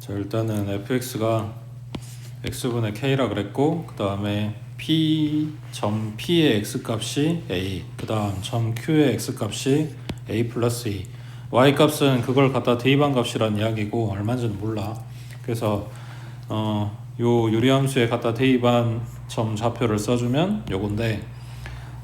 자, 일단은 fx가 x분의 k라 그랬고, 그 다음에 P의 x값이 a, 그 다음 점 q의 x값이 a 플러스 2. y값은 그걸 갖다 대입한 값이란 이야기고 얼마인지는 몰라. 그래서 요 유리함수에 갖다 대입한 점 좌표를 써주면 요건데,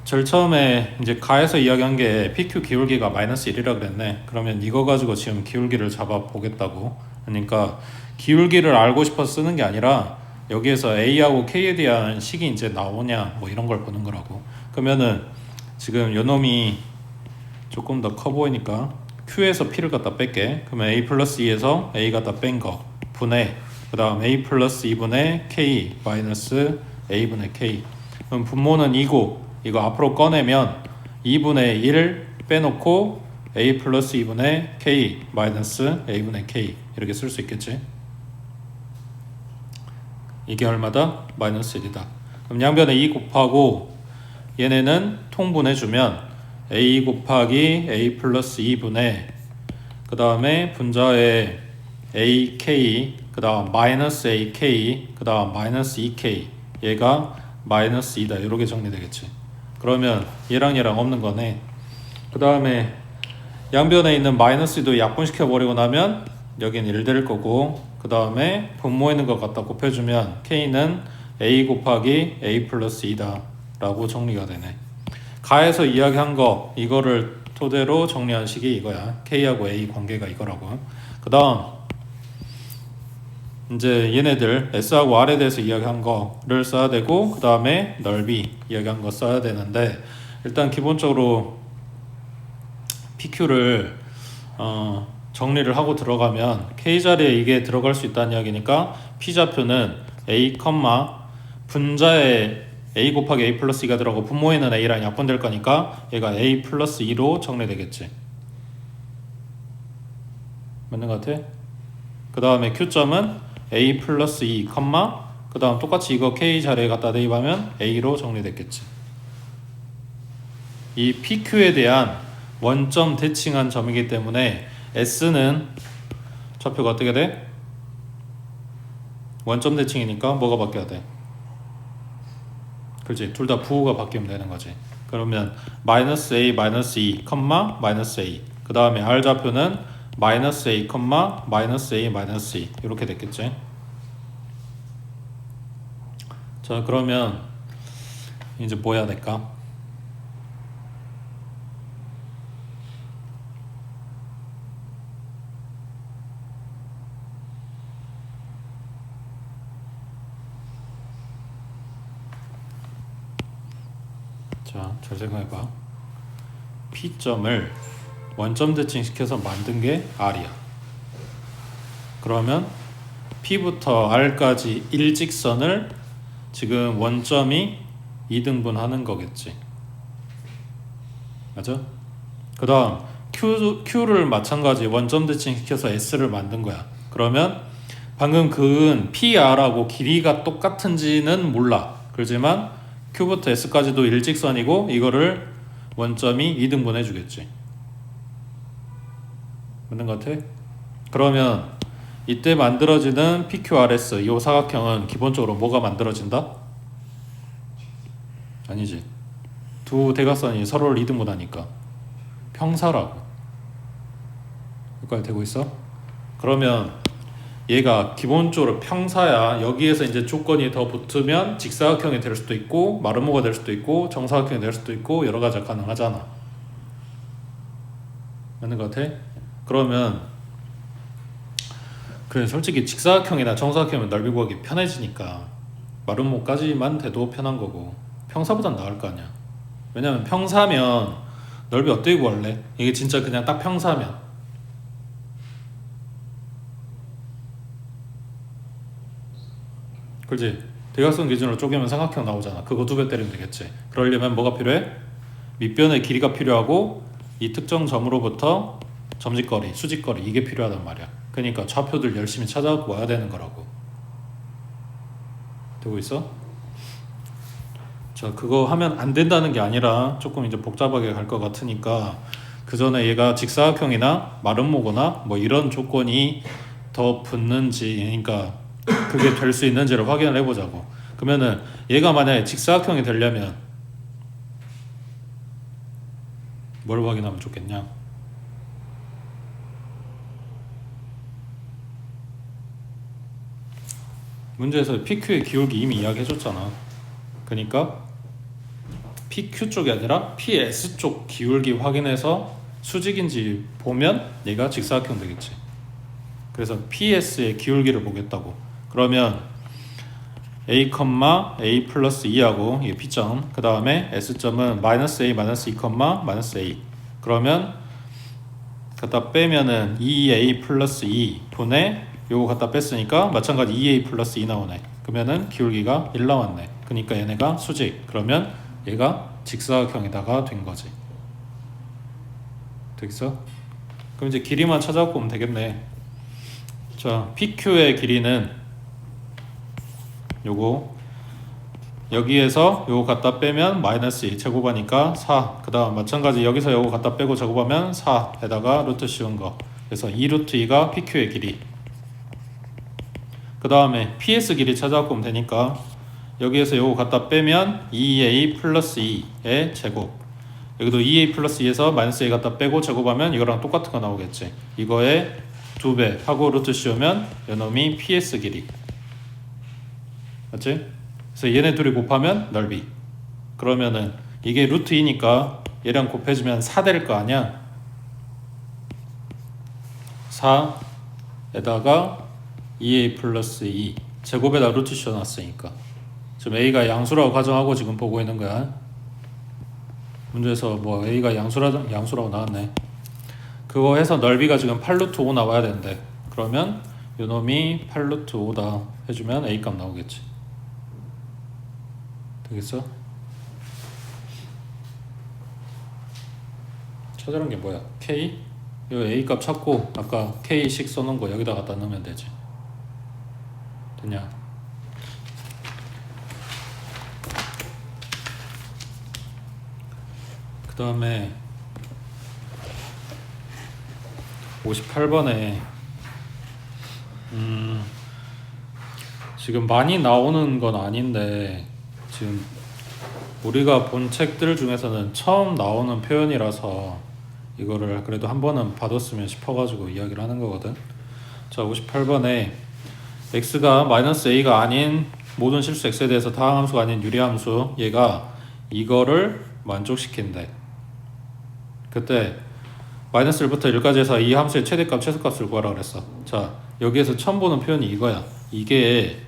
제일 처음에 이제 가에서 이야기한 게 PQ 기울기가 마이너스 1이라 그랬네. 그러면 이거 가지고 지금 기울기를 잡아 보겠다고. 그러니까 기울기를 알고 싶어서 쓰는 게 아니라 여기에서 A하고 K에 대한 식이 이제 나오냐 뭐 이런 걸 보는 거라고. 그러면은 지금 요놈이 조금 더 커 보이니까 Q에서 P를 갖다 뺄게. 그러면 A 플러스 2에서 A 갖다 뺀 거 분의, 그 다음 A 플러스 2분의 K 마이너스 A분의 K. 그럼 분모는 2고 이거 앞으로 꺼내면 2분의 1 빼놓고 A 플러스 2분의 K 마이너스 A분의 K 이렇게 쓸 수 있겠지. 이게 얼마다? 마이너스 1이다. 그럼 양변에 2 곱하고 얘네는 통분해주면 A 곱하기 A 플러스 2분의, 그 다음에 분자에 AK, 그 다음 마이너스 AK, 그 다음 마이너스 2K, 얘가 마이너스 2다. 이렇게 정리되겠지. 그러면 얘랑 얘랑 없는 거네. 그 다음에 양변에 있는 마이너스 2도 약분시켜 버리고 나면 여긴 1 될 거고, 그 다음에 분모에 있는 것 갖다 곱해주면 K는 A 곱하기 A 플러스 2다 라고 정리가 되네. 가에서 이야기한 거 이거를 토대로 정리한 식이 이거야. K하고 A 관계가 이거라고. 그 다음 이제 얘네들 S하고 R에 대해서 이야기한 거를 써야 되고, 그 다음에 넓이 이야기한 거 써야 되는데, 일단 기본적으로 PQ를 정리를 하고 들어가면 K자리에 이게 들어갈 수 있다는 이야기니까 P좌표는 A, 분자에 A 곱하기 A 플러스 2가 들어가고 분모에는 A랑 약분될 거니까 얘가 A 플러스 2로 정리되겠지. 맞는 것 같아? 그 다음에 Q점은 A 플러스 2, 그 다음 똑같이 이거 K자리에 갖다 대입하면 A로 정리됐겠지. 이 PQ에 대한 원점 대칭한 점이기 때문에 S는 좌표가 어떻게 돼? 원점 대칭이니까 뭐가 바뀌어야 돼? 그렇지, 둘 다 부호가 바뀌면 되는 거지. 그러면 마이너스 A, 마이너스 2, 마이너스 A, 그 다음에 R 좌표는 마이너스 A, 마이너스 A, 마이너스 2 이렇게 됐겠지. 자, 그러면 이제 뭐 해야 될까? 자, 잘 생각해봐. P점을 원점 대칭시켜서 만든 게 R이야. 그러면 P부터 R까지 일직선을 지금 원점이 2등분 하는 거겠지. 맞아? 그 다음 Q를 마찬가지 원점 대칭시켜서 S를 만든 거야. 그러면 방금 그은 PR하고 길이가 똑같은지는 몰라. 그렇지만 Q부터 S까지도 일직선이고 이거를 원점이 2등분 해주겠지. 맞는 것 같아? 그러면 이때 만들어지는 PQRS 이 사각형은 기본적으로 뭐가 만들어진다? 아니지. 두 대각선이 서로를 2등분 하니까 평사라고. 여기까지 되고 있어? 그러면 얘가 기본적으로 평사야. 여기에서 이제 조건이 더 붙으면 직사각형이 될 수도 있고 마름모가 될 수도 있고 정사각형이 될 수도 있고 여러 가지가 가능하잖아. 맞는 것 같아? 그러면 그래, 솔직히 직사각형이나 정사각형은 넓이 구하기 편해지니까 마름모까지만 돼도 편한 거고 평사보단 나을 거 아니야. 왜냐면 평사면 넓이 어떻게 구할래? 이게 진짜 그냥 딱 평사면 그렇지? 대각선 기준으로 쪼개면 삼각형 나오잖아. 그거 2배 때리면 되겠지. 그러려면 뭐가 필요해? 밑변의 길이가 필요하고 이 특정 점으로부터 점직거리, 수직거리 이게 필요하단 말이야. 그러니까 좌표들 열심히 찾아갖고 와야 되는 거라고. 되고 있어? 자, 그거 하면 안 된다는 게 아니라 조금 이제 복잡하게 갈 것 같으니까 그 전에 얘가 직사각형이나 마름모거나 뭐 이런 조건이 더 붙는지, 그러니까 그게 될 수 있는지를 확인을 해보자고. 그러면은 얘가 만약에 직사각형이 되려면 뭘 확인하면 좋겠냐? 문제에서 PQ의 기울기 이미 이야기해줬잖아. 그러니까 PQ 쪽이 아니라 PS 쪽 기울기 확인해서 수직인지 보면 얘가 직사각형 되겠지. 그래서 PS의 기울기를 보겠다고. 그러면 A, A 플러스 2하고 이게 P점, 그 다음에 S점은 마이너스 A, 마이너스 2, 마이너스 A. 그러면 갖다 빼면은 2A 플러스 2 분의 요거 갖다 뺐으니까 마찬가지 2A 플러스 2 나오네. 그러면은 기울기가 1 나왔네. 그러니까 얘네가 수직. 그러면 얘가 직사각형에다가 된 거지. 되겠어? 그럼 이제 길이만 찾아갖고 오면 되겠네. 자, PQ의 길이는 요거 여기에서 요거 갖다 빼면 마이너스 2 제곱하니까 4. 그 다음 마찬가지 여기서 요거 갖다 빼고 제곱하면 4에다가 루트 씌운 거. 그래서 2 루트 2가 PQ의 길이. 그 다음에 PS 길이 찾아갖고 오면 되니까 여기에서 요거 갖다 빼면 2A 플러스 2의 제곱. 여기도 2A 플러스 2에서 마이너스 A 갖다 빼고 제곱하면 이거랑 똑같은 거 나오겠지. 이거에 2배 하고 루트 씌우면 요놈이 PS 길이. 맞지? 그래서 얘네 둘이 곱하면 넓이. 그러면은 이게 루트 2니까 얘랑 곱해주면 4 될 거 아니야. 4에다가 2A 플러스 2 제곱에다 루트 씌워놨으니까 지금 A가 양수라고 가정하고 지금 보고 있는 거야. 문제에서 뭐 A가 양수라고 나왔네. 그거 해서 넓이가 지금 8루트 5 나와야 되는데 그러면 요놈이 8루트 5다 해주면 A 값 나오겠지. 되겠어? 찾으는 게 뭐야? K? 요 A 값 찾고 아까 K씩 써놓은 거 여기다 갖다 넣으면 되지. 됐냐? 그 다음에 58번에 지금 많이 나오는 건 아닌데 지금 우리가 본 책들 중에서는 처음 나오는 표현이라서 이거를 그래도 한 번은 봐뒀으면 싶어가지고 이야기를 하는 거거든. 자, 58번에 x가 마이너스 a가 아닌 모든 실수 x에 대해서 다항함수가 아닌 유리함수 얘가 이거를 만족시킨대. 그때 마이너스 1부터 1까지 해서 이 함수의 최대값, 최소값을 구하라 그랬어. 자, 여기에서 처음 보는 표현이 이거야. 이게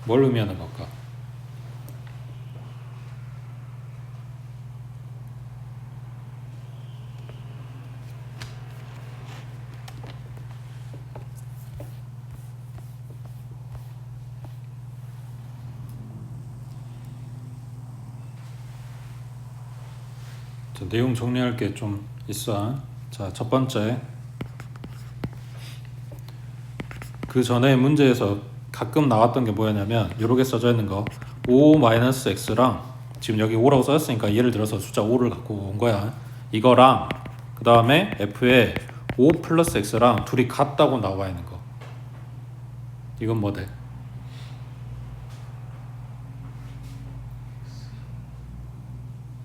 뭘 의미하는 걸까? 자, 내용 정리할 게 좀 있어. 자, 첫 번째, 그 전에 문제에서 가끔 나왔던 게 뭐였냐면 이렇게 써져 있는 거 5-x랑 지금 여기 5라고 써졌으니까 예를 들어서 숫자 5를 갖고 온 거야. 이거랑 그 다음에 f에 5 플러스 x랑 둘이 같다고 나와 있는 거. 이건 뭐 돼?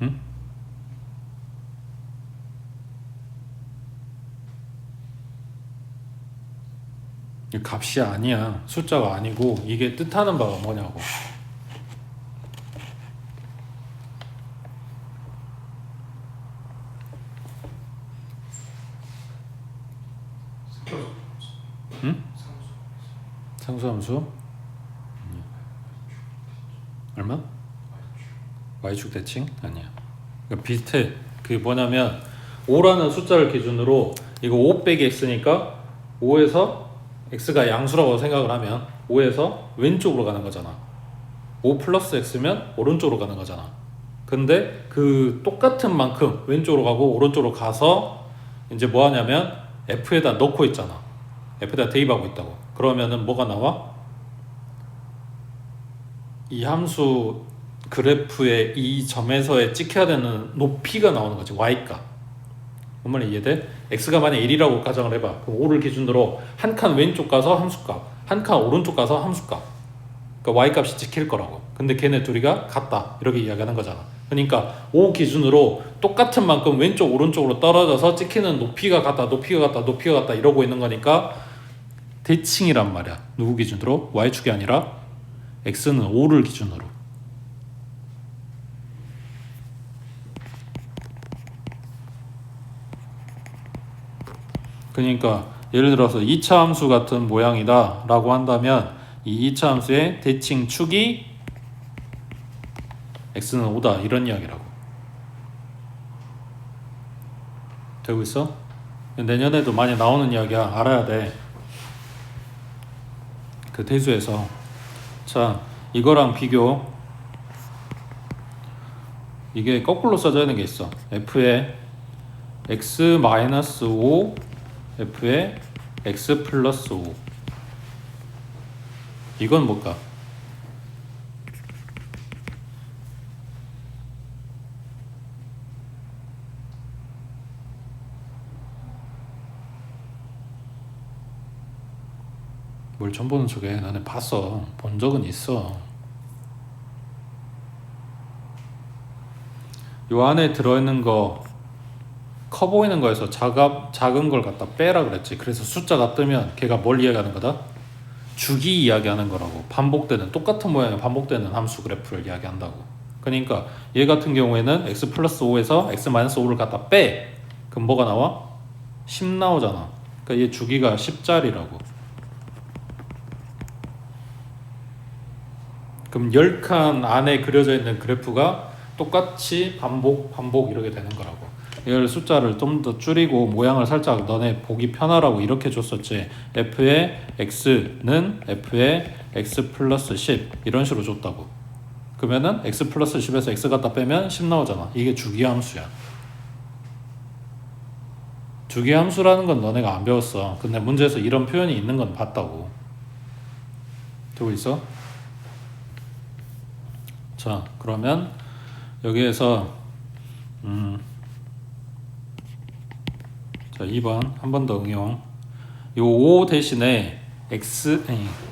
응? 이 값이 아니야. 숫자가 아니고 이게 뜻하는 바가 뭐냐고. 응? 상수함수? 얼마? y축 대칭? 아니야. 그러니까 비슷해. 그게 뭐냐면 5라는 숫자를 기준으로 이거 5 빼기 x니까 5에서 x가 양수라고 생각을 하면 5에서 왼쪽으로 가는 거잖아. 5 플러스 x면 오른쪽으로 가는 거잖아. 근데 그 똑같은 만큼 왼쪽으로 가고 오른쪽으로 가서 이제 뭐 하냐면 f에다 넣고 있잖아. f에다 대입하고 있다고. 그러면은 뭐가 나와? 이 함수 그래프의 이 점에서의 찍혀야 되는 높이가 나오는 거지. y값. 뭔 말인지 이해돼? x가 만약 1이라고 가정을 해봐. 그럼 5를 기준으로 한 칸 왼쪽 가서 함수값, 한 칸 오른쪽 가서 함수값. 그러니까 y값이 찍힐 거라고. 근데 걔네 둘이가 같다 이렇게 이야기하는 거잖아. 그러니까 5 기준으로 똑같은 만큼 왼쪽 오른쪽으로 떨어져서 찍히는 높이가 같다, 높이가 같다, 높이가 같다 이러고 있는 거니까 대칭이란 말이야. 누구 기준으로? y축이 아니라 x는 5를 기준으로. 그러니까 예를 들어서 2차 함수 같은 모양이다 라고 한다면 이 2차 함수의 대칭 축이 x는 5다 이런 이야기라고. 되고 있어? 내년에도 많이 나오는 이야기야. 알아야 돼. 그 대수에서. 자, 이거랑 비교. 이게 거꾸로 써져 있는 게 있어. f의 x-5 f의 x 플러스 5. 이건 뭘까? 뭘 처음 보는 척해. 나는 봤어. 본 적은 있어. 요 안에 들어있는 거 커 보이는 거에서 작은 걸 갖다 빼라 그랬지. 그래서 숫자가 뜨면 걔가 뭘 이야기하는 거다? 주기 이야기하는 거라고. 반복되는, 똑같은 모양의 반복되는 함수 그래프를 이야기한다고. 그러니까 얘 같은 경우에는 x 플러스 5에서 x 마이너스 5를 갖다 빼. 그럼 뭐가 나와? 10 나오잖아. 그러니까 얘 주기가 10짜리라고. 그럼 10칸 안에 그려져 있는 그래프가 똑같이 반복 이렇게 되는 거라고. 이걸 숫자를 좀 더 줄이고 모양을 살짝 너네 보기 편하라고 이렇게 줬었지. f의 x는 f의 x 플러스 10 이런 식으로 줬다고. 그러면은 x 플러스 10에서 x 갖다 빼면 10 나오잖아. 이게 주기함수야. 주기함수라는 건 너네가 안 배웠어. 근데 문제에서 이런 표현이 있는 건 봤다고. 되고 있어? 자, 그러면 여기에서 자, 2번 한 번 더 응용. 요 5 대신에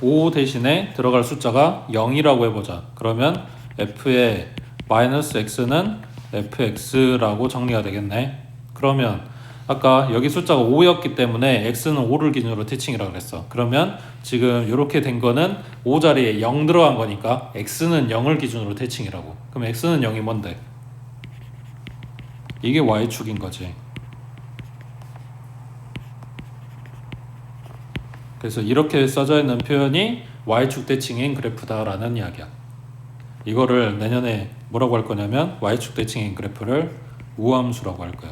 5 대신에 들어갈 숫자가 0이라고 해보자. 그러면 f의 마이너스 x는 fx라고 정리가 되겠네. 그러면 아까 여기 숫자가 5였기 때문에 x는 5를 기준으로 대칭이라고 그랬어. 그러면 지금 이렇게 된 거는 5 자리에 0 들어간 거니까 x는 0을 기준으로 대칭이라고. 그럼 x는 0이 뭔데? 이게 y축인 거지. 그래서 이렇게 써져 있는 표현이 y축 대칭인 그래프다라는 이야기야. 이거를 내년에 뭐라고 할 거냐면 y축 대칭인 그래프를 우함수라고 할 거야.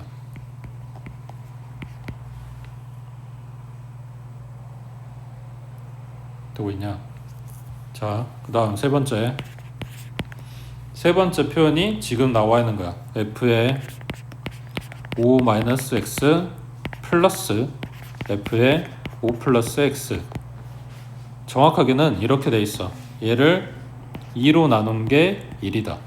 되고 있냐? 자, 그 다음 세 번째 표현이 지금 나와 있는 거야. f의 5-x 플러스 f의 5 플러스 x. 정확하게는 이렇게 돼 있어. 얘를 2로 나눈 게 1이다.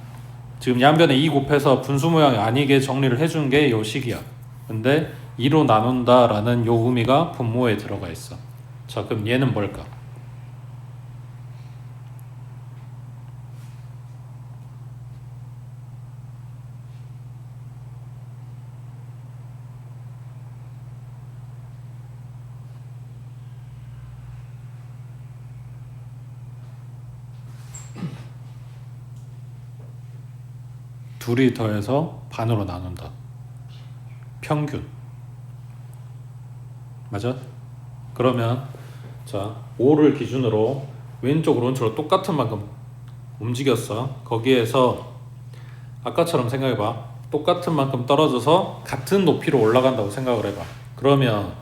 지금 양변에 2 곱해서 분수 모양이 아니게 정리를 해준 게 요 식이야. 근데 2로 나눈다 라는 요 의미가 분모에 들어가 있어. 자, 그럼 얘는 뭘까? 둘이 더해서 반으로 나눈다. 평균. 맞아? 그러면 자, 5를 기준으로 왼쪽 오른쪽으로 똑같은 만큼 움직였어. 거기에서 아까처럼 생각해봐. 똑같은 만큼 떨어져서 같은 높이로 올라간다고 생각을 해봐. 그러면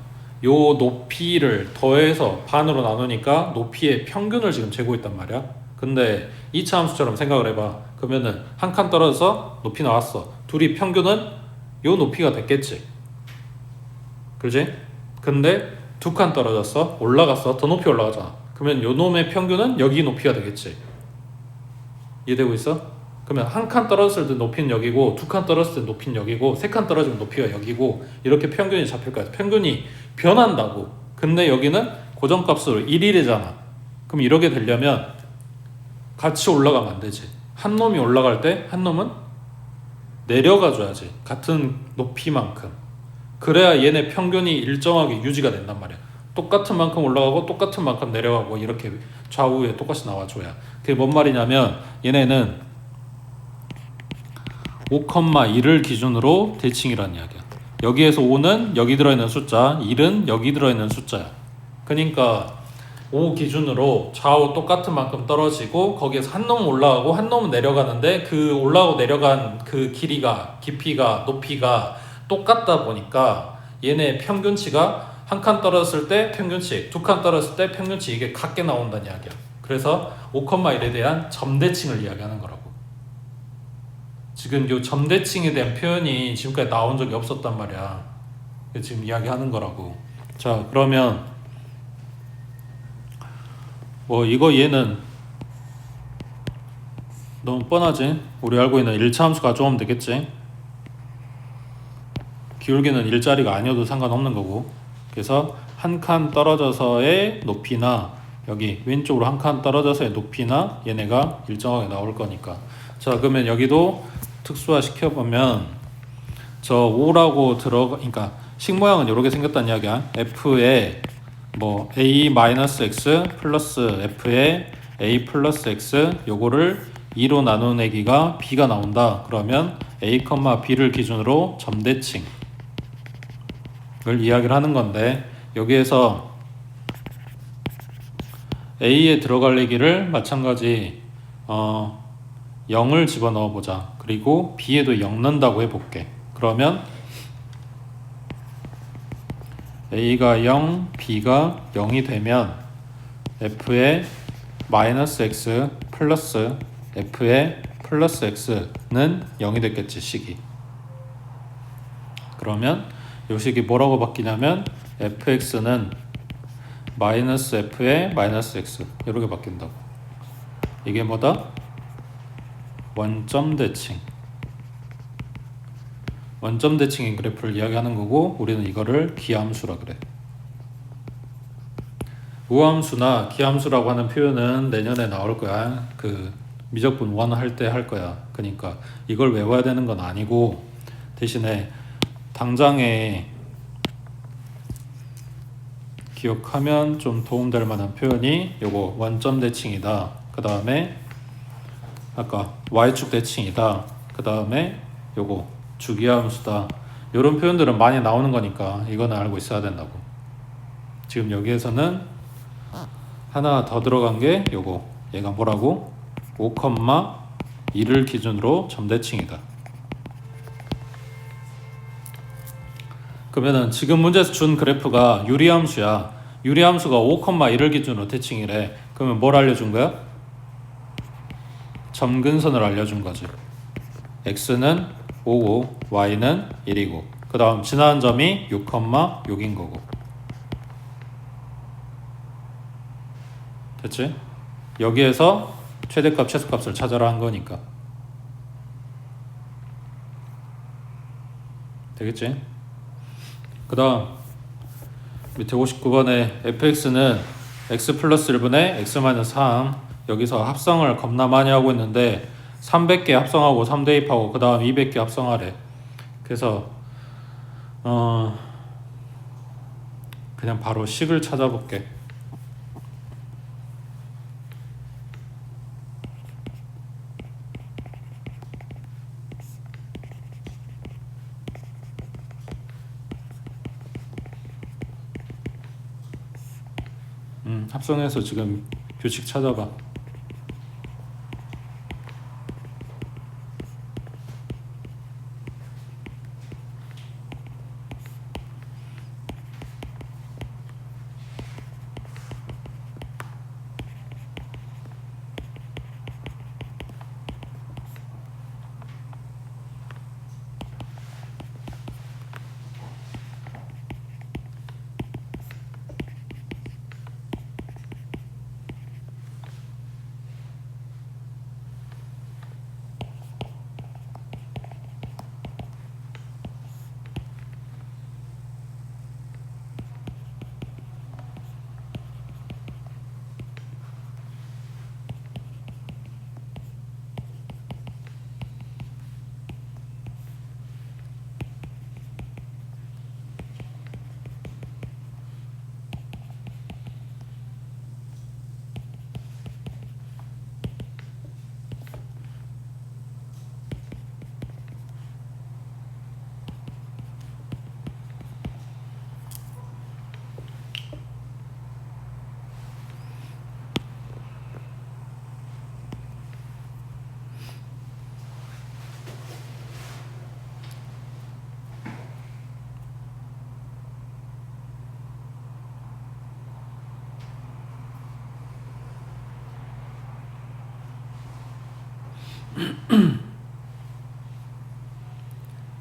요 높이를 더해서 반으로 나누니까 높이의 평균을 지금 재고 있단 말이야. 근데 2차 함수처럼 생각을 해봐. 그러면은 한 칸 떨어져서 높이 나왔어. 둘이 평균은 요 높이가 됐겠지. 그렇지? 근데 2칸 떨어졌어. 올라갔어. 더 높이 올라가잖아. 그러면 요 놈의 평균은 여기 높이가 되겠지. 이해되고 있어? 그러면 한 칸 떨어졌을 때 높이는 여기고, 두 칸 떨어졌을 때 높이는 여기고, 세 칸 떨어지면 높이가 여기고, 이렇게 평균이 잡힐 거야. 평균이 변한다고. 근데 여기는 고정값으로 1이래잖아. 그럼 이렇게 되려면 같이 올라가면 안 되지. 한 놈이 올라갈 때 한 놈은 내려가 줘야지. 같은 높이만큼. 그래야 얘네 평균이 일정하게 유지가 된단 말이야. 똑같은 만큼 올라가고 똑같은 만큼 내려가고 이렇게 좌우에 똑같이 나와줘야. 그게 뭔 말이냐면 얘네는 5,1을 기준으로 대칭이라는 이야기야. 여기에서 5는 여기 들어있는 숫자, 1은 여기 들어있는 숫자야. 그러니까 5 기준으로 좌우 똑같은 만큼 떨어지고 거기에서 한 놈은 올라가고 한 놈은 내려가는데 그 올라가고 내려간 그 길이가, 깊이가, 높이가 똑같다 보니까 얘네 평균치가 한 칸 떨어졌을 때 평균치, 두 칸 떨어졌을 때 평균치 이게 같게 나온다는 이야기야. 그래서 5,1에 대한 점대칭을 이야기하는 거라고. 지금 이 점대칭에 대한 표현이 지금까지 나온 적이 없었단 말이야. 지금 이야기하는 거라고. 자, 그러면 뭐 이거 얘는 너무 뻔하지? 우리 알고 있는 1차 함수 가져오면 되겠지? 기울기는 일자리가 아니어도 상관없는 거고. 그래서 한 칸 떨어져서의 높이나 여기 왼쪽으로 한 칸 떨어져서의 높이나 얘네가 일정하게 나올 거니까. 자, 그러면 여기도 특수화 시켜보면 저 5라고 그러니까 식 모양은 이렇게 생겼다는 이야기야. f에 뭐 a-x 플러스 f에 a 플러스 x 요거를 2로 나누내기가 b가 나온다. 그러면 a, b를 기준으로 점대칭을 이야기를 하는 건데 여기에서 a에 들어갈 얘기를 마찬가지 0을 집어넣어 보자. 그리고 b에도 0 넣는다고 해볼게. 그러면 a가 0, b가 0이 되면 f의 마이너스 x 플러스 f의 플러스 x는 0이 됐겠지, 식이. 그러면 이 식이 뭐라고 바뀌냐면 fx는 마이너스 f의 마이너스 x 이렇게 바뀐다고. 이게 뭐다? 원점 대칭. 원점 대칭인 그래프를 이야기하는 거고 우리는 이거를 기함수라 그래. 우함수나 기함수라고 하는 표현은 내년에 나올 거야. 그 미적분 1 할 때 할 거야. 그러니까 이걸 외워야 되는 건 아니고 대신에 당장에 기억하면 좀 도움될 만한 표현이 요거 원점 대칭이다. 그 다음에 아까 y축 대칭이다. 그 다음에 요거 주기함수다. 요런 표현들은 많이 나오는 거니까 이거는 알고 있어야 된다고. 지금 여기에서는 하나 더 들어간 게 요거. 얘가 뭐라고? 5,1을 기준으로 점대칭이다. 그러면은 지금 문제에서 준 그래프가 유리함수야. 유리함수가 5,1을 기준으로 대칭이래. 그러면 뭘 알려준 거야? 점근선을 알려준 거지. x는 5고 y는 1이고 그 다음 지나간 점이 6,6인 거고. 됐지? 여기에서 최대값 최소값을 찾아라 한 거니까. 되겠지? 그 다음 밑에 59번에 fx는 x 플러스 1분의 x 마이너스 3 여기서 합성을 겁나 많이 하고 있는데 300개 합성하고 3 대입하고 그 다음 200개 합성하래. 그래서 그냥 바로 식을 찾아볼게. 합성해서 지금 규칙 찾아봐.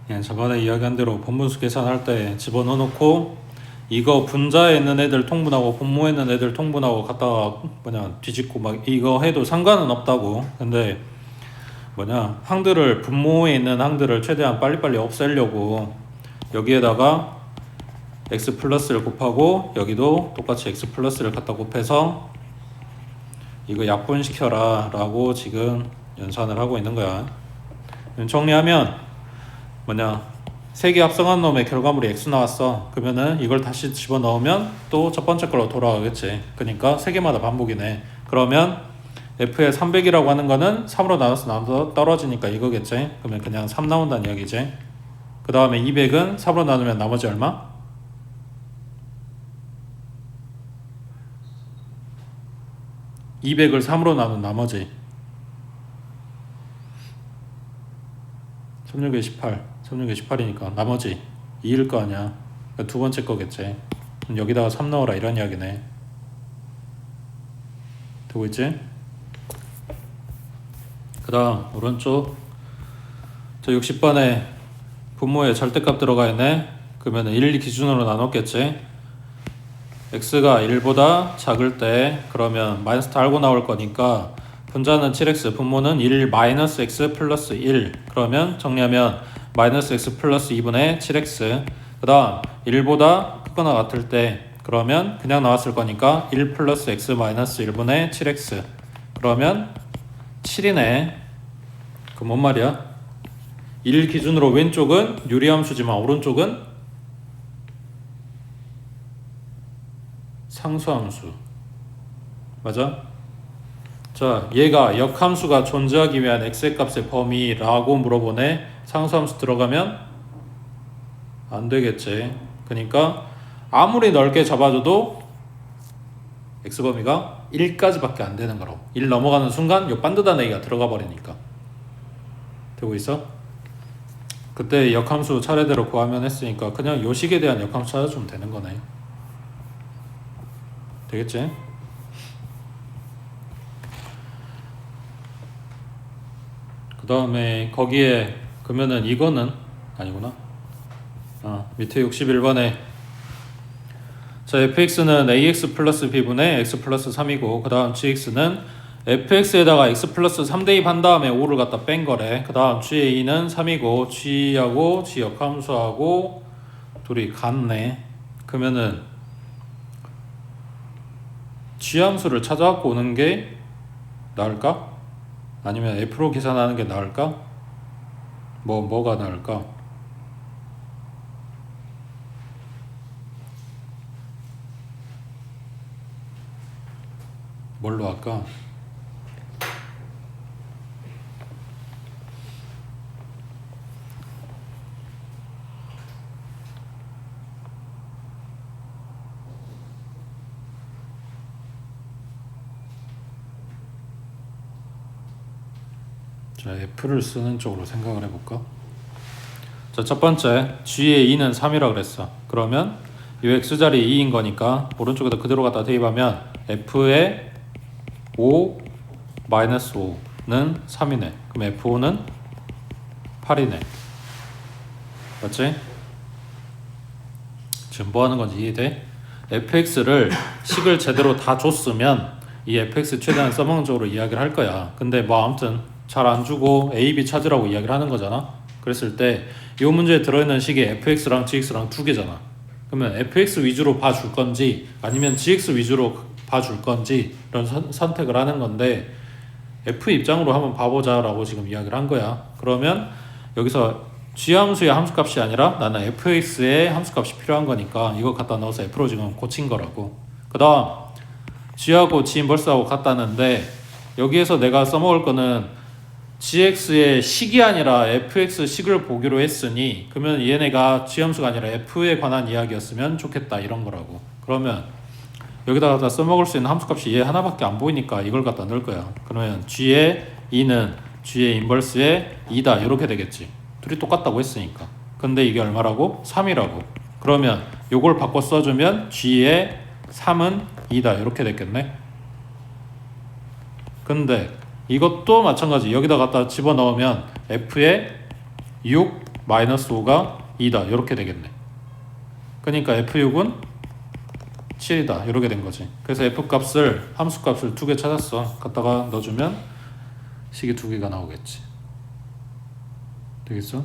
예, 저번에 이야기한 대로 본분수 계산할 때 집어넣어 놓고 이거 분자에 있는 애들 통분하고 분모에 있는 애들 통분하고 갖다가 뒤집고 막 이거 해도 상관은 없다고. 근데 항들을 분모에 있는 항들을 최대한 빨리빨리 없애려고 여기에다가 x 플러스를 곱하고 여기도 똑같이 x 플러스를 갖다 곱해서 이거 약분시켜라 라고 지금 연산을 하고 있는 거야. 정리하면 세 개 합성한 놈의 결과물이 x 나왔어. 그러면은 이걸 다시 집어넣으면 또 첫 번째 걸로 돌아가겠지. 그러니까 세 개마다 반복이네. 그러면 f의 300이라고 하는 거는 3으로 나눠서 떨어지니까 이거겠지. 그러면 그냥 3 나온다는 이야기지. 그 다음에 200은 3으로 나누면 나머지 얼마? 200을 3으로 나눈 나머지 3, 6에 18 3, 6에 18이니까 나머지 2일 거 아니야. 그러니까 두 번째 거겠지. 그럼 여기다가 3 넣어라 이런 이야기네. 되고 있지? 그 다음 오른쪽 저 60번에 분모에 절대값 들어가 있네. 그러면 1 기준으로 나눴겠지. x가 1보다 작을 때 그러면 마이너스 달고 나올 거니까 분자는 7x, 분모는 1 마이너스 x 플러스 1. 그러면 정리하면 마이너스 x 플러스 2분의 7x. 그 다음 1보다 크거나 같을 때 그러면 그냥 나왔을 거니까 1 플러스 x 마이너스 1분의 7x. 그러면 7이네. 그 뭔 말이야? 1 기준으로 왼쪽은 유리함수지만 오른쪽은 상수함수. 맞아? 자, 얘가 역함수가 존재하기 위한 x의 값의 범위라고 물어보네. 상수함수 들어가면 안 되겠지. 그러니까 아무리 넓게 잡아줘도 x 범위가 1까지밖에 안 되는 거라고. 1 넘어가는 순간 요 반듯한 얘기가 들어가 버리니까. 되고 있어? 그때 역함수 차례대로 구하면 했으니까 그냥 요 식에 대한 역함수 찾아주면 되는 거네. 되겠지? 그 다음에 거기에 그러면은 이거는 아니구나. 밑에 61번에 자 fx는 ax 플러스 b분의 x 플러스 3이고 그 다음 gx는 fx에다가 x 플러스 3대입 한 다음에 5를 갖다 뺀 거래. 그 다음 g는 3이고 g하고 g 역함수하고 둘이 같네. 그러면은 g함수를 찾아갖고 오는 게 나을까? 아니면 f로 계산하는 게 나을까? 뭐가 나을까? 뭘로 할까? 자, f를 쓰는 쪽으로 생각을 해볼까? 자, 첫 번째 g의 2는 3이라 그랬어. 그러면 이 x자리 2인 거니까 오른쪽에다 그대로 갖다 대입하면 f의 5 마이너스 5는 3이네. 그럼 f5는 8이네. 맞지? 지금 뭐 하는 건지 이해돼? fx를 식을 제대로 다 줬으면 이 fx 최대한 써먹는 쪽으로 이야기를 할 거야. 근데 뭐 아무튼 잘 안 주고 a, b 찾으라고 이야기를 하는 거잖아. 그랬을 때 이 문제에 들어있는 식이 fx랑 gx랑 두 개잖아. 그러면 fx 위주로 봐줄 건지 아니면 gx 위주로 봐줄 건지 이런 선택을 하는 건데 f 입장으로 한번 봐보자 라고 지금 이야기를 한 거야. 그러면 여기서 g함수의 함수값이 아니라 나는 fx의 함수값이 필요한 거니까 이거 갖다 넣어서 f로 지금 고친 거라고. 그 다음 g하고 g 인버스하고 같다는데 여기에서 내가 써먹을 거는 gx의 식이 아니라 fx 식을 보기로 했으니 그러면 얘네가 g함수가 아니라 f에 관한 이야기였으면 좋겠다 이런 거라고. 그러면 여기다가 써먹을 수 있는 함수값이 얘 하나밖에 안 보이니까 이걸 갖다 넣을 거야. 그러면 g의 2는 g의 인버스의 2다 이렇게 되겠지. 둘이 똑같다고 했으니까. 근데 이게 얼마라고? 3이라고. 그러면 요걸 바꿔 써주면 g의 3은 2다 이렇게 됐겠네. 근데 이것도 마찬가지. 여기다 갖다 집어넣으면 f의 6 마이너스 5가 2다 이렇게 되겠네. 그러니까 f6은 7이다 이렇게 된 거지. 그래서 f값을 함수값을 2개 찾았어. 갖다가 넣어주면 식이 2개가 나오겠지. 되겠어?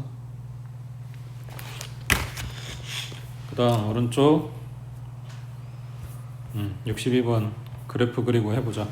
그 다음 오른쪽 62번 그래프 그리고 해보자.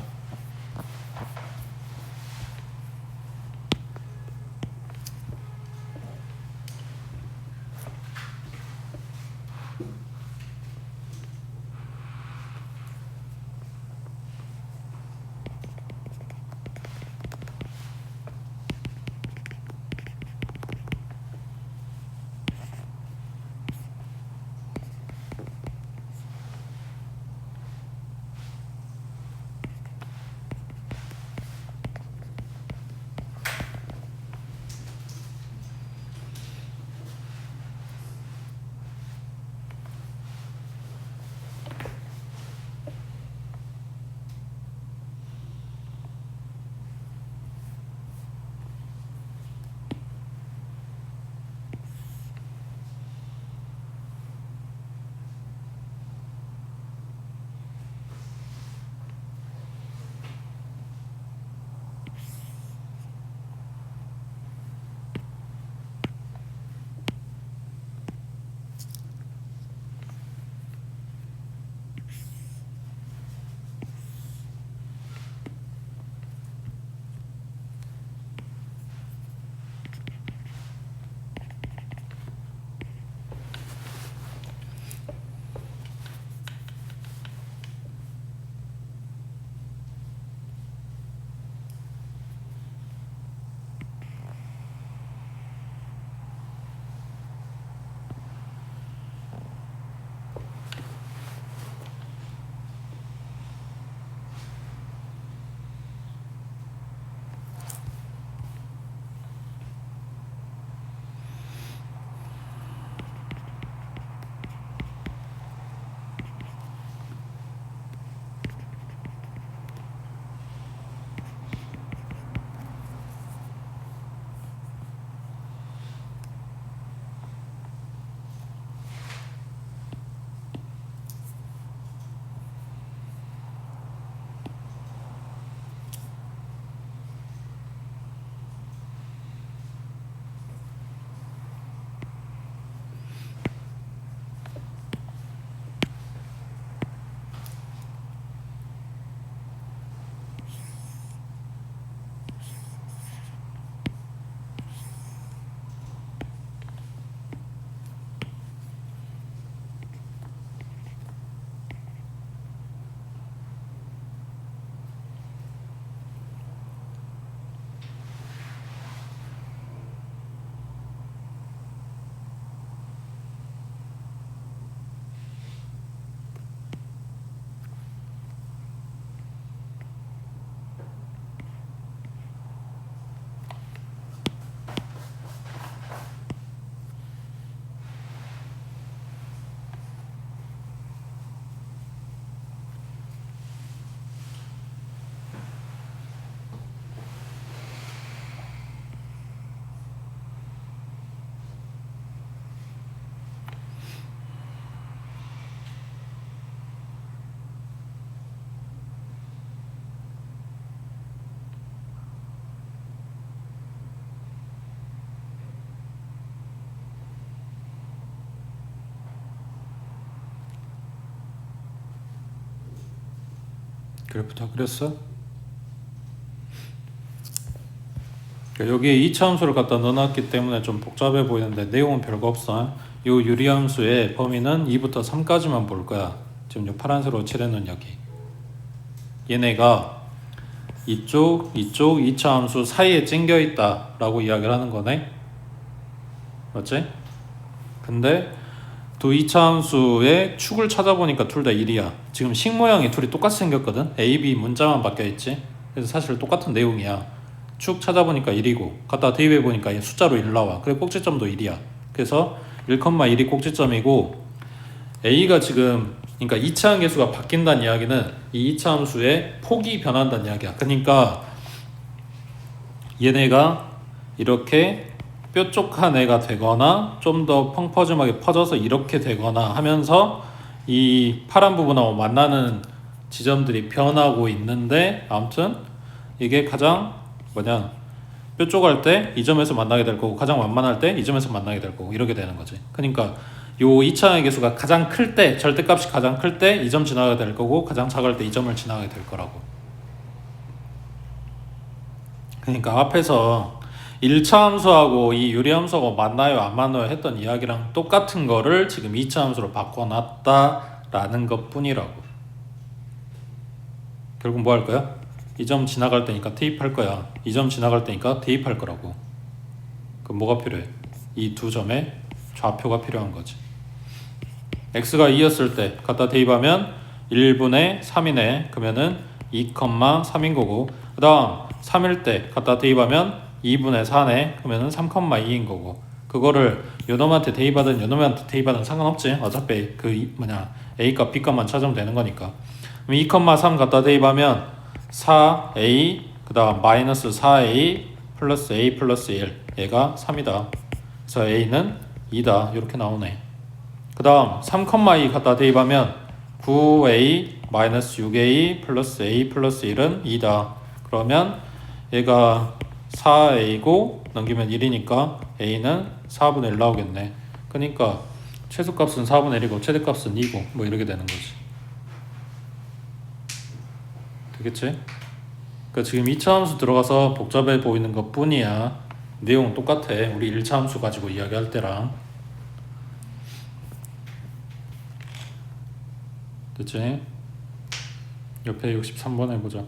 그래프 다 그렸어? 여기에 이차함수를 갖다 넣어놨기 때문에 좀 복잡해 보이는데 내용은 별거 없어. 이 유리함수의 범위는 2부터 3까지만 볼 거야. 지금 이 파란색으로 칠해놓은 여기. 얘네가 이쪽 2차함수 사이에 찡겨 있다 라고 이야기를 하는 거네. 맞지? 근데 두 2차함수의 축을 찾아보니까 둘 다 1이야. 지금 식 모양이 둘이 똑같이 생겼거든. A, B 문자만 바뀌어있지. 그래서 사실 똑같은 내용이야. 축 찾아보니까 1이고 갖다 대입해보니까 숫자로 1 나와. 그래 꼭지점도 1이야. 그래서 1,1이 꼭지점이고 A가 지금 그러니까 2차 함계수가 바뀐다는 이야기는 이 2차 함수의 폭이 변한다는 이야기야. 그러니까 얘네가 이렇게 뾰족한 애가 되거나 좀 더 펑퍼짐하게 퍼져서 이렇게 되거나 하면서 이 파란 부분하고 만나는 지점들이 변하고 있는데, 아무튼 이게 가장 뭐냐, 뾰족할 때 이 점에서 만나게 될 거고 가장 완만할 때 이 점에서 만나게 될 거고 이렇게 되는 거지. 그러니까 요 이차항의 개수가 가장 클 때, 절대값이 가장 클 때 이 점 지나가게 될 거고 가장 작을 때 이 점을 지나가게 될 거라고. 그러니까 앞에서 1차 함수하고 이 유리함수하고 만나요 안 만나요 했던 이야기랑 똑같은 거를 지금 2차 함수로 바꿔놨다라는 것 뿐이라고. 결국 뭐 할 거야? 이 점 지나갈 때니까 대입할 거야. 이 점 지나갈 때니까 대입할 거라고. 그럼 뭐가 필요해? 이 두 점의 좌표가 필요한 거지. x가 2였을 때 갖다 대입하면 1분의 3이네. 그러면은 2,3인 거고, 그 다음 3일 때 갖다 대입하면 2분의 4네. 그러면은 3,2인 거고, 그거를 요놈한테 대입하든 요놈한테 대입하든 상관없지. 어차피 그 뭐냐 a값 b값만 찾으면 되는 거니까. 그럼 2,3 갖다 대입하면 4a 그 다음 마이너스 4a 플러스 a 플러스 1, 얘가 3이다. 그래서 a는 2다. 이렇게 나오네. 그 다음 3,2 갖다 대입하면 9a 마이너스 6a 플러스 a 플러스 1은 2다. 그러면 얘가 4a고 넘기면 1이니까 a는 4분의 1 나오겠네. 그러니까 최소값은 4분의 1이고 최대값은 2고 뭐 이렇게 되는 거지. 되겠지? 그러니까 지금 2차 함수 들어가서 복잡해 보이는 것 뿐이야. 내용은 똑같아. 우리 1차 함수 가지고 이야기할 때랑. 됐지? 옆에 63번 해보자.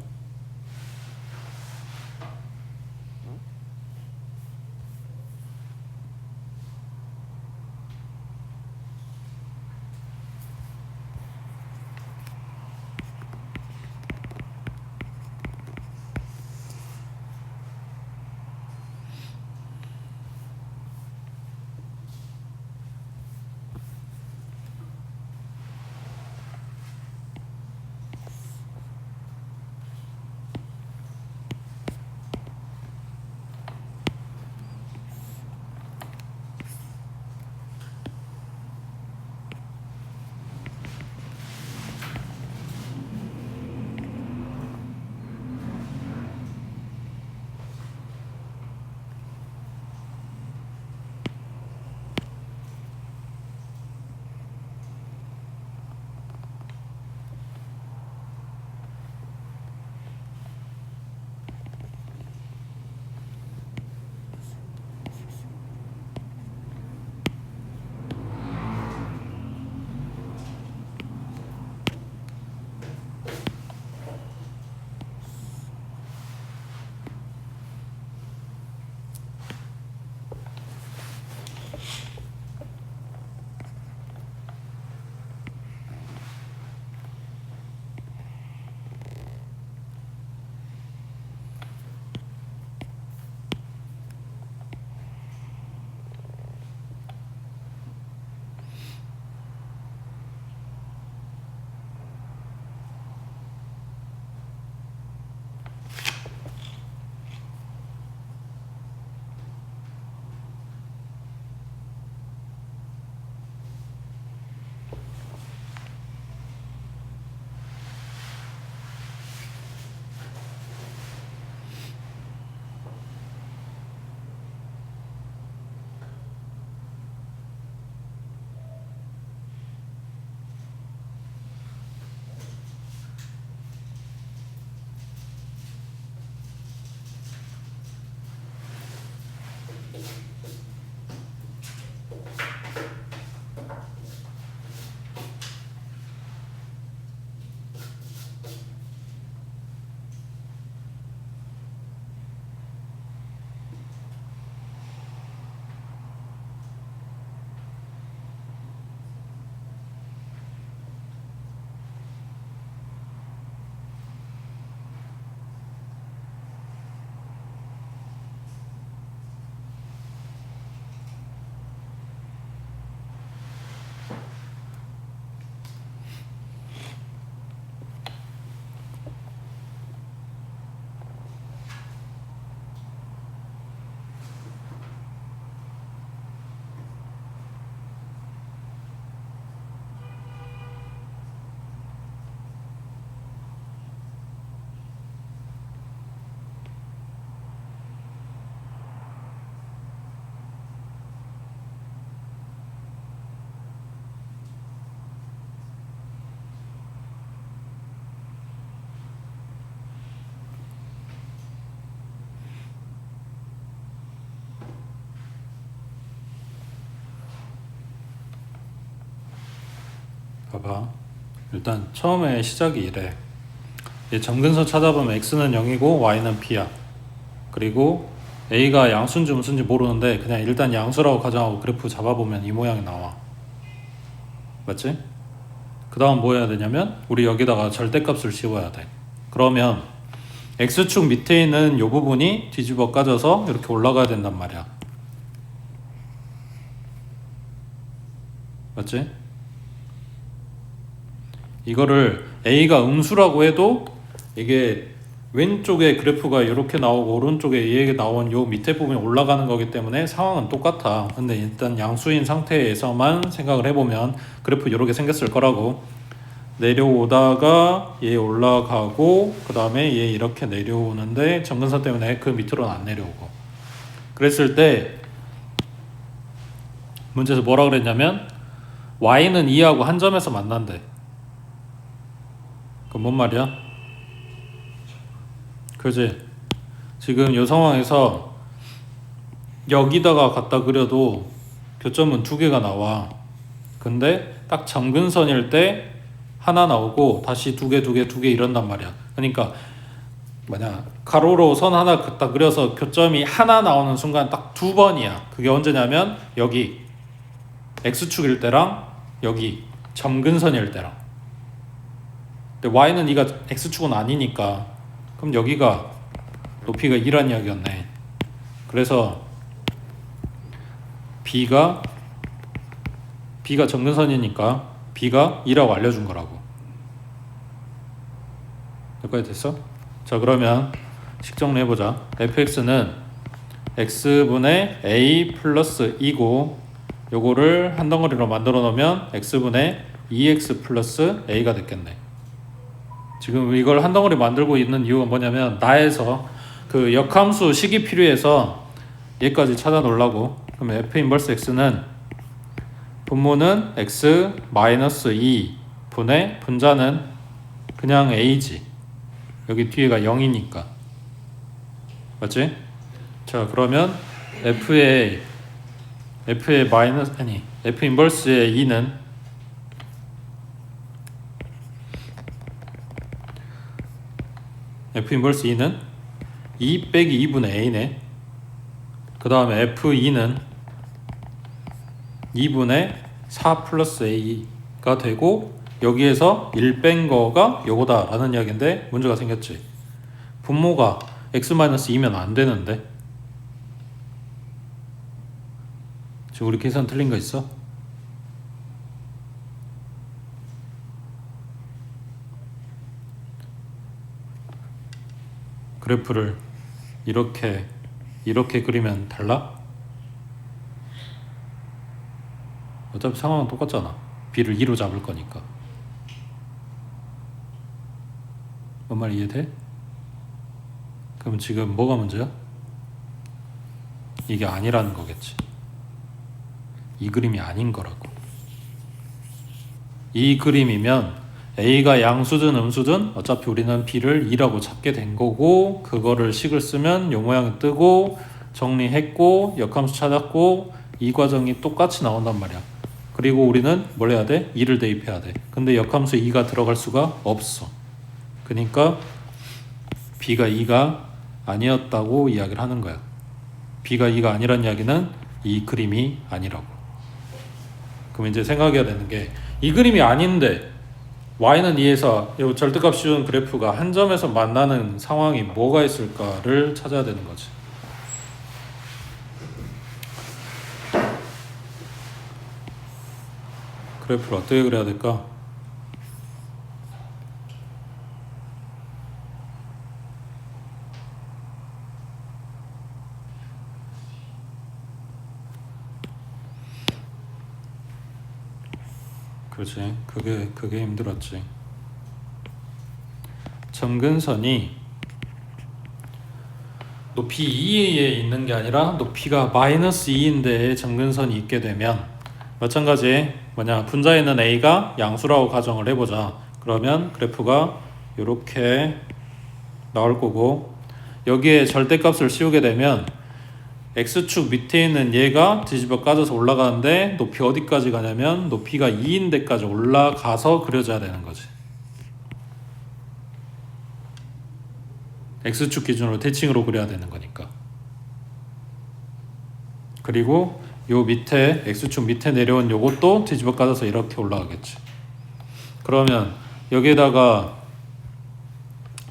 봐봐. 일단 처음에 시작이 이래. 이 점근선 찾아보면 x는 0이고 y는 p야. 그리고 a가 양수인지 음수인지 모르는데 그냥 일단 양수라고 가정하고 그래프 잡아보면 이 모양이 나와. 맞지? 그 다음 뭐 해야 되냐면 우리 여기다가 절대값을 씌워야 돼. 그러면 x축 밑에 있는 이 부분이 뒤집어 까져서 이렇게 올라가야 된단 말이야. 맞지? 이거를 a가 음수라고 해도 이게 왼쪽에 그래프가 이렇게 나오고 오른쪽에 이게 나온 요 밑에 부분이 올라가는 거기 때문에 상황은 똑같아. 근데 일단 양수인 상태에서만 생각을 해보면 그래프 이렇게 생겼을 거라고. 내려오다가 얘 올라가고 그 다음에 얘 이렇게 내려오는데 점근선 때문에 그 밑으로는 안 내려오고. 그랬을 때 문제에서 뭐라 그랬냐면 y는 2하고 한 점에서 만난대. 그건 뭔 말이야? 그지? 지금 이 상황에서 여기다가 갖다 그려도 교점은 두 개가 나와. 근데 딱 점근선일 때 하나 나오고 다시 두 개 이런단 말이야. 그러니까 뭐냐, 가로로 선 하나 갖다 그려서 교점이 하나 나오는 순간 딱 두 번이야. 그게 언제냐면 여기 x축일 때랑 여기 점근선일 때랑. 근데 y는 2가 x축은 아니니까 그럼 여기가 높이가 2란 이야기였네. 그래서 b가 점근선이니까 b가 2라고 알려준 거라고. 여기까지 됐어? 자, 그러면 식 정리해보자. fx는 x분의 a 플러스 2고 요거를 한 덩어리로 만들어 놓으면 x분의 2x 플러스 a가 됐겠네. 지금 이걸 한 덩어리 만들고 있는 이유가 뭐냐면 나에서 그 역함수 식이 필요해서 얘까지 찾아 놓으려고. 그러면 f 인버스 x는 분모는 x 마이너스 2 분의 분자는 그냥 a지. 여기 뒤에가 0이니까. 맞지? 자, 그러면 f의 마이너스 f 인버스의 2는 f 인버스 2는 2 빼기 2분의 a네. 그 다음에 f2는 2분의 4 플러스 a가 되고 여기에서 1 뺀 거가 요거다 라는 이야기인데 문제가 생겼지. 분모가 x-2면 안 되는데. 지금 우리 계산 틀린 거 있어? 그래프를 이렇게 그리면 달라? 어차피 상황은 똑같잖아. b를 2로 잡을 거니까. 뭔 말 이해돼? 그럼 지금 뭐가 문제야? 이게 아니라는 거겠지. 이 그림이 아닌 거라고. 이 그림이면 a가 양수든 음수든 어차피 우리는 b를 2라고 잡게 된 거고 그거를 식을 쓰면 요 모양이 뜨고 정리했고 역함수 찾았고 이 과정이 똑같이 나온단 말이야. 그리고 우리는 뭘 해야 돼? 2를 대입해야 돼. 근데 역함수에 2가 들어갈 수가 없어. 그러니까 b가 2가 아니었다고 이야기를 하는 거야. b가 2가 아니란 이야기는 이 그림이 아니라고. 그럼 이제 생각해야 되는 게 이 그림이 아닌데 y는 2에서 이 절대값 씌운 그래프가 한 점에서 만나는 상황이 뭐가 있을까를 찾아야 되는 거지. 그래프를 어떻게 그려야 될까? 그렇지. 그게 힘들었지. 점근선이 높이 2에 있는 게 아니라 높이가 마이너스 2인데 점근선이 있게 되면 마찬가지 뭐냐, 분자에 있는 a가 양수라고 가정을 해보자. 그러면 그래프가 이렇게 나올 거고 여기에 절대값을 씌우게 되면 x축 밑에 있는 얘가 뒤집어 까져서 올라가는데 높이 어디까지 가냐면 높이가 2인 데까지 올라가서 그려져야 되는 거지. x축 기준으로 대칭으로 그려야 되는 거니까. 그리고 요 밑에 x축 밑에 내려온 요것도 뒤집어 까져서 이렇게 올라가겠지. 그러면 여기에다가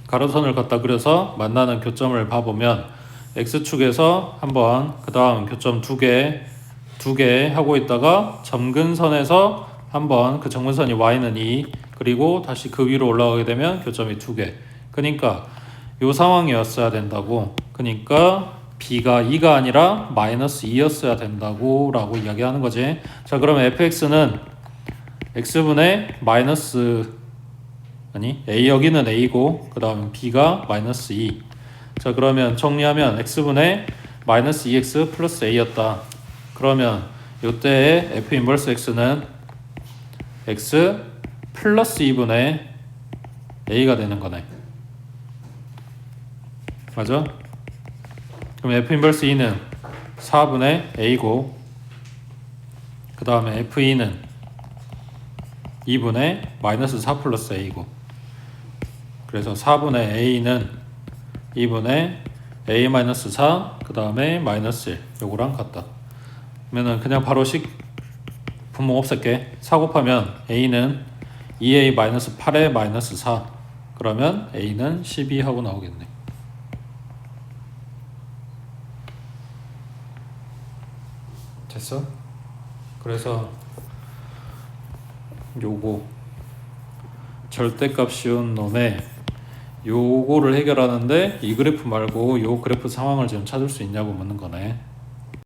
가로선을 갖다 그려서 만나는 교점을 봐보면 x축에서 한번 그 다음 교점 두 개 하고 있다가 점근선에서 한번 그 점근선이 y는 2 그리고 다시 그 위로 올라가게 되면 교점이 2개. 그러니까 요 상황이었어야 된다고. 그러니까 b가 2가 아니라 마이너스 2였어야 된다고 라고 이야기하는 거지. 자, 그러면 fx는 x분의 마이너스 a 여기는 a고 그 다음 b가 마이너스 2. 자, 그러면 정리하면 x분의 마이너스 2x 플러스 a였다. 그러면 이때의 f 인버스 x는 x 플러스 2분의 a가 되는 거네. 맞아? 그럼 f 인버스 2는 4분의 a고 그 다음에 f2는 2분의 마이너스 4 플러스 a고 그래서 4분의 a는 2분의 a 마이너스 4 그 다음에 마이너스 1 요거랑 같다. 그러면은 그냥 바로 분모 없앨게. 4 곱하면 a는 2a 마이너스 8에 마이너스 4 그러면 a는 12 하고 나오겠네. 됐어? 그래서 요거 절대값 쉬운 놈에 요거를 해결하는데 이 그래프 말고 요 그래프 상황을 지금 찾을 수 있냐고 묻는 거네.